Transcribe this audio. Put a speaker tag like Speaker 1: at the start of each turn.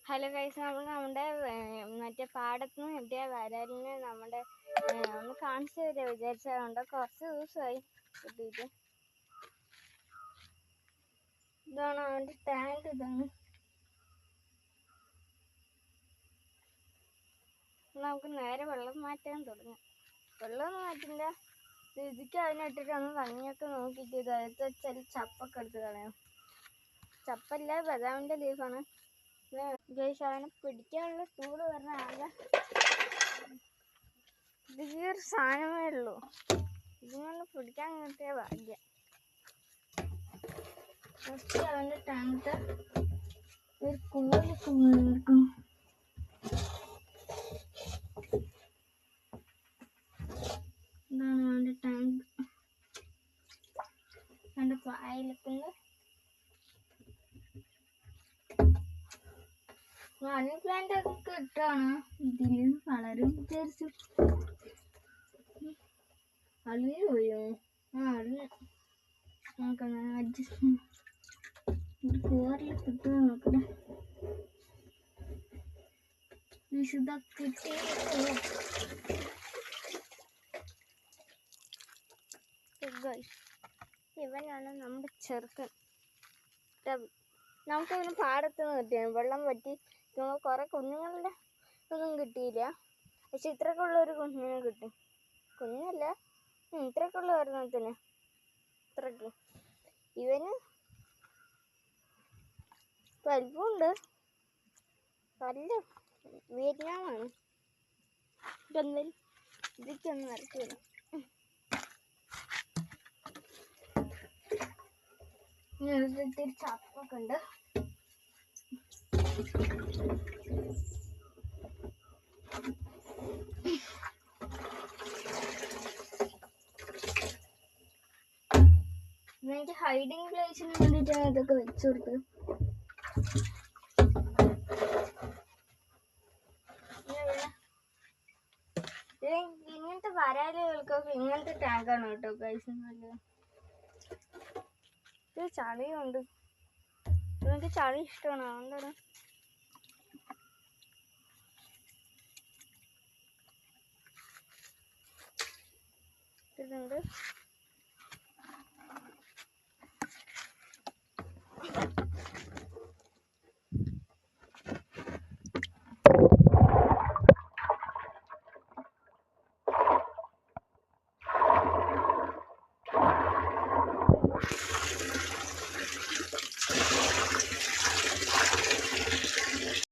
Speaker 1: Hello guys, നമ്മൾ നമ്മുടെ മറ്റേ പാടത്ത് നിന്ന് കിട്ടിയ വരാലിനെ നമ്മുടെ ഒന്ന് കാണിച്ചു തരാം വിചാരിച്ചതുകൊണ്ട് കുറച്ച് ദിവസമായി കിട്ടിയിട്ട്. ഇതാണ് അവൻ്റെ ടാങ്ക്. ഇതാണ് നമുക്ക് നേരെ വെള്ളം മാറ്റാൻ തുടങ്ങാം. വെള്ളമൊന്നും മാറ്റില്ല, രുചിക്ക് അതിനിട്ടിട്ട് ഒന്ന് ഭംഗിയൊക്കെ നോക്കിയിട്ട് ഇത് അടുത്ത് വെച്ചാൽ ചപ്പൊക്കെ എടുത്ത് കളയാം. ചപ്പല്ല, ബദാമിൻ്റെ ലീഫാണ്. ഗൈസ്, അവനെ പിടിക്കാനുള്ള ടൂള് പറഞ്ഞാൽ ആകെ ഈ ഒരു സാധനമേ ഉള്ളൂ. ഇതുകൊണ്ട് പിടിക്കാൻ കിട്ടിയ ഭാഗ്യം. ഫസ്റ്റ് അവൻ്റെ ടാങ്ക് ഒരു കോലൊക്കെ വേർക്കും. ഇതാണ് അവൻ്റെ ടാങ്ക്. അവൻ്റെ പായലൊക്കെ മണി പ്ലാന്റ് ഒക്കെ ഇട്ടാണ് ഇതിൽ വളരും വിചാരിച്ചു. അളിഞ്ഞു പോയോ? അളിഞ്ഞു. നോക്കണേ, അഡ്ജസ്റ്റ് വേറിൽ കിട്ടുമോ നോക്കണേ. വിശുദ്ധ കിട്ടി. ഇവനാണ് നമ്മുടെ ചെറുക്കൻ. നമുക്കതിന് പാടത്ത് നിന്ന് കിട്ടിയാണ്. വെള്ളം വറ്റി കുറെ കുഞ്ഞുങ്ങളുടെ ഒന്നും കിട്ടിയില്ല, പക്ഷെ ഇത്രയൊക്കെ ഉള്ളൊരു കുഞ്ഞിനെ കിട്ടും. കുഞ്ഞല്ല, ഇത്രയൊക്കെ ഉള്ള ഒരെണ്ണത്തിന് ഇത്രയ്ക്ക്. ഇവന് വലിപ്പമുണ്ട്, നല്ല വിയറ്റ്നാമാണ്. ഇതൊന്നും ഇതൊക്കെയൊന്നും ഇറക്കില്ല. ഇത്തിരി ചപ്പൊക്കെ ഉണ്ട്. എനിക്ക് ഹൈഡിങ് പ്ലേസിന് വേണ്ടിയിട്ടാണ് ഇതൊക്കെ വെച്ചു കൊടുത്തത്. ഇങ്ങനത്തെ വരാലുകൾക്കൊക്കെ ഇങ്ങനത്തെ ടാങ്കാണ് കേട്ടോ ഗൈസ് നല്ലത്. ഇത് ചളിയുണ്ട്, എനിക്ക് ചളി ഇഷ്ടമാണ്. അതുകൊണ്ടാണ് ഇതുണ്ട്.